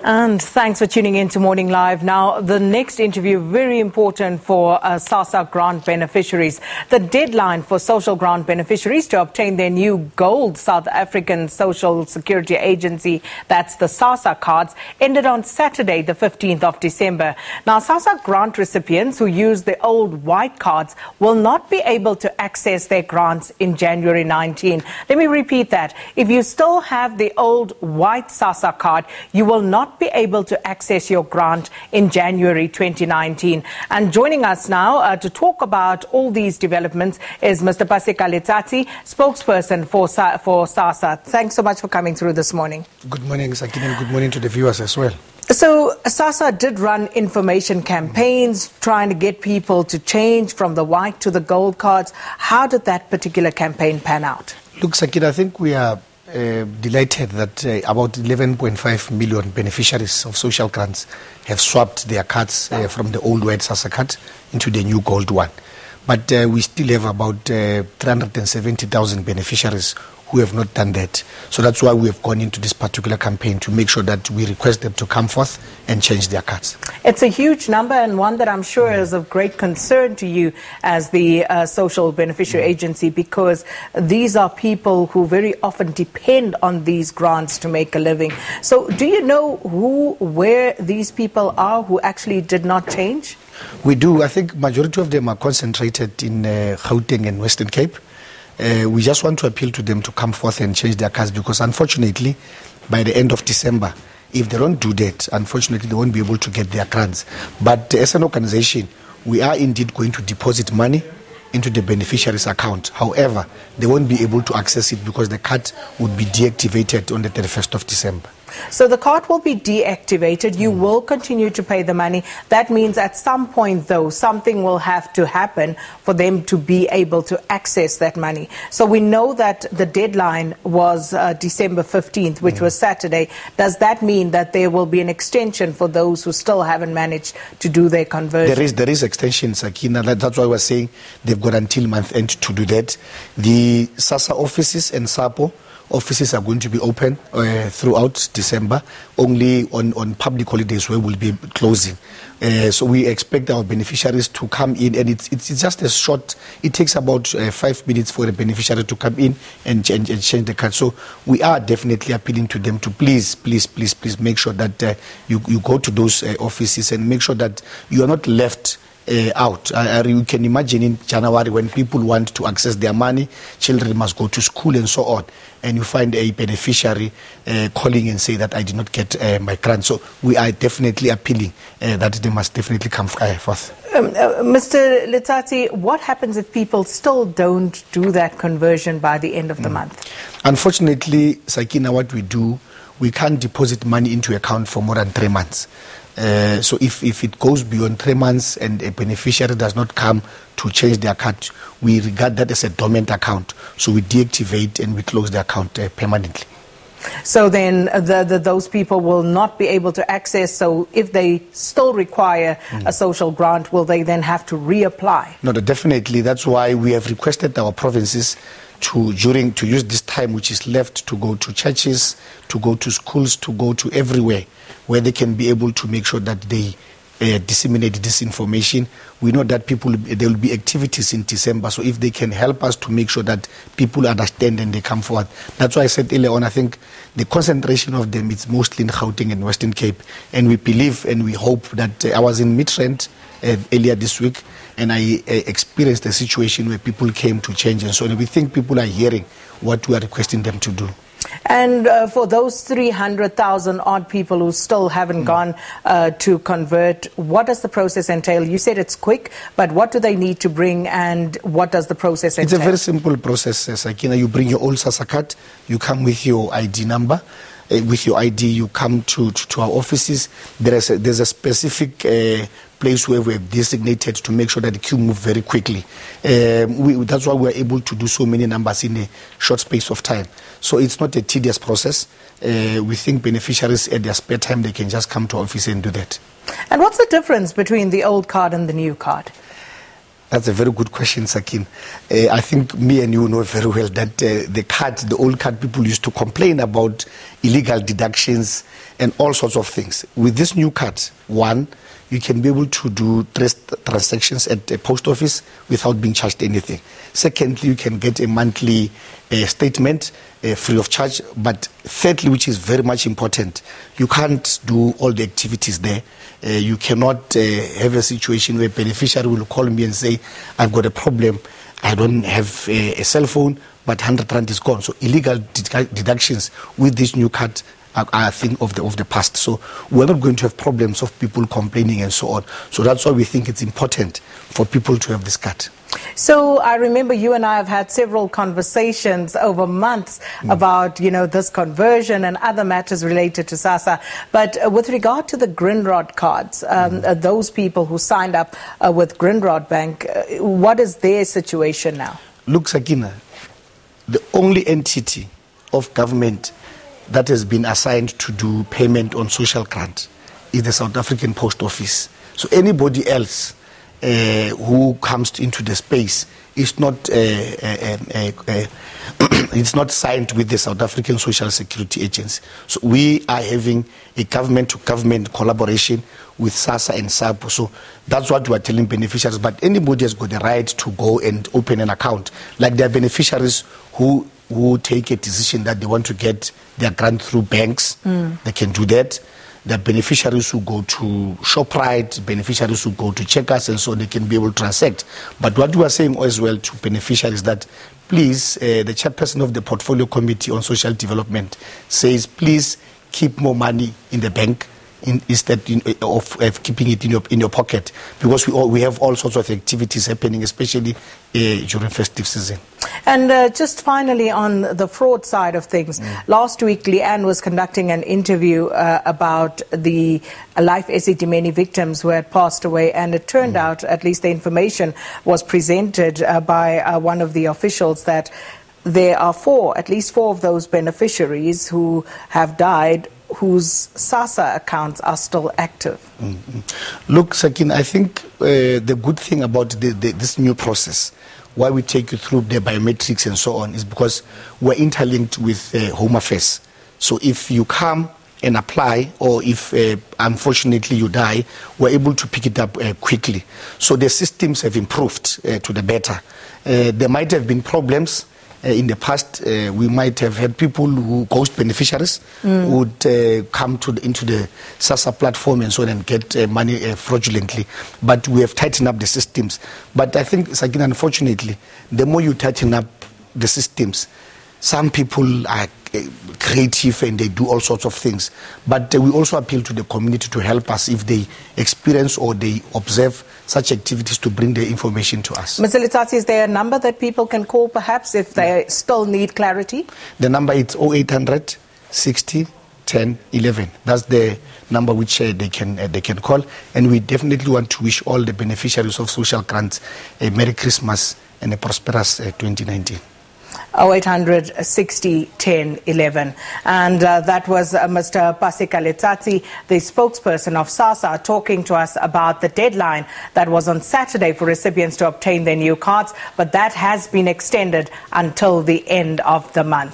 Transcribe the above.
And thanks for tuning in to Morning Live. Now, the next interview, very important for Sassa grant beneficiaries. The deadline for social grant beneficiaries to obtain their new gold South African Social Security Agency, that's the Sassa cards, ended on Saturday, the 15th of December. Now, Sassa grant recipients who use the old white cards will not be able to access their grants in January 19. Let me repeat that. If you still have the old white Sassa card, you will not be able to access your grant in January 2019. And joining us now to talk about all these developments is Mr. Paseka Letsatsi, spokesperson for Sassa. Thanks so much for coming through this morning. Good morning, Sakina, and good morning to the viewers as well. So, Sassa did run information campaigns trying to get people to change from the white to the gold cards. How did that particular campaign pan out? Look, Sakina, I think we are delighted that about 11.5 million beneficiaries of social grants have swapped their cards from the old white Sassa card into the new gold one. But we still have about 370,000 beneficiaries who have not done that. So that's why we have gone into this particular campaign to make sure that we request them to come forth and change their cards. It's a huge number and one that I'm sure is of great concern to you as the Social Beneficiary Agency, because these are people who very often depend on these grants to make a living. So do you know where these people are who actually did not change? We do. I think majority of them are concentrated in Gauteng and Western Cape. We just want to appeal to them to come forth and change their cards, because unfortunately, by the end of December, if they don't do that, unfortunately, they won't be able to get their grants. But as an organization, we are indeed going to deposit money into the beneficiary's account. However, they won't be able to access it because the card would be deactivated on the 31st of December. So the card will be deactivated. You will continue to pay the money. That means at some point, though, something will have to happen for them to be able to access that money. So we know that the deadline was December 15th, which was Saturday. Does that mean that there will be an extension for those who still haven't managed to do their conversion? There is extension, Sakina. That's why we're saying they've got until month end to do that. The Sassa offices and SAPO offices are going to be open throughout December, only on public holidays where we'll be closing. So we expect our beneficiaries to come in, and it's just a short, it takes about 5 minutes for the beneficiary to come in and change the card. So we are definitely appealing to them to please make sure that you go to those offices and make sure that you are not left out. You can imagine in January when people want to access their money, children must go to school and so on, and you find a beneficiary calling and say that I did not get my grant. So we are definitely appealing that they must definitely come forth. Mr. Letsatsi, what happens if people still don't do that conversion by the end of the month? Unfortunately, Sakina, what we do, we can't deposit money into account for more than 3 months. So if it goes beyond 3 months and a beneficiary does not come to change their account, we regard that as a dormant account. So we deactivate and we close the account permanently. So then those people will not be able to access. So if they still require a social grant, will they then have to reapply? No, definitely. That's why we have requested our provinces to use this time which is left to go to churches, to go to schools, to go to everywhere where they can be able to make sure that they disseminate this information. We know that there will be activities in December, so if they can help us to make sure that people understand and they come forward. That's why I said earlier on, I think the concentration of them is mostly in Gauteng and Western Cape, and we believe and we hope that I was in Midrand earlier this week, and I experienced a situation where people came to change and so on. And we think people are hearing what we are requesting them to do. And for those 300,000 odd people who still haven't gone to convert, what does the process entail? You said it's quick, but what do they need to bring, and what does the process entail? It's a very simple process, Sakina. You bring your old Sassa card, you come with your ID number. With your ID, you come to our offices. There's a specific place where we have designated to make sure that the queue move very quickly. That's why we're able to do so many numbers in a short space of time. So it's not a tedious process. We think beneficiaries at their spare time, they can just come to office and do that. And what's the difference between the old card and the new card? That's a very good question, Sakin. I think me and you know very well that the old card, people used to complain about illegal deductions and all sorts of things. With this new card, one, you can be able to do transactions at the post office without being charged anything. Secondly, you can get a monthly statement free of charge. But thirdly, which is very much important, you can't do all the activities there. You cannot have a situation where a beneficiary will call me and say, I've got a problem, I don't have a cell phone, but 100 rand is gone. So illegal deductions with this new card are a thing of the past. So we're not going to have problems of people complaining and so on. So that's why we think it's important for people to have this card. So I remember you and I have had several conversations over months about, this conversion and other matters related to Sassa. But with regard to the Grindrod cards, those people who signed up with Grindrod Bank, what is their situation now? Look, Sakina, the only entity of government that has been assigned to do payment on social grant is the South African Post Office. So anybody else who comes into the space is not it's not signed with the South African Social Security Agency. So we are having a government-to-government collaboration with Sassa and SABC. So that's what we are telling beneficiaries. But anybody has got the right to go and open an account. Like there are beneficiaries who take a decision that they want to get their grant through banks. They can do that. The beneficiaries who go to ShopRite, beneficiaries who go to Checkers, and so they can be able to transact. But what we are saying as well to beneficiaries that please, the chairperson of the Portfolio Committee on Social Development says, please keep more money in the bank instead of keeping it in your pocket, because we have all sorts of activities happening, especially during festive season. And just finally on the fraud side of things, last week Leanne was conducting an interview about the Life Esidimeni victims who had passed away, and it turned out, at least the information was presented by one of the officials, that there are at least four of those beneficiaries who have died whose Sassa accounts are still active. Look, Sakin, I think the good thing about this new process, why we take you through the biometrics and so on, is because we're interlinked with Home Affairs. So if you come and apply, or if unfortunately you die, we're able to pick it up quickly. So the systems have improved to the better. There might have been problems. In the past, we might have had people who ghost beneficiaries who would come into the Sassa platform and so on and get money fraudulently. But we have tightened up the systems. But I think, again, unfortunately, the more you tighten up the systems, some people are creative and they do all sorts of things. But we also appeal to the community to help us if they experience or they observe such activities, to bring the information to us. Mr. Letsatsi, is there a number that people can call perhaps if they still need clarity? The number is 0800 60 10 11. That's the number which they can call. And we definitely want to wish all the beneficiaries of social grants a Merry Christmas and a prosperous 2019. 0800 60 10 11. And that was Mr. Paseka Letsatsi, the spokesperson of Sassa, talking to us about the deadline that was on Saturday for recipients to obtain their new cards, but that has been extended until the end of the month.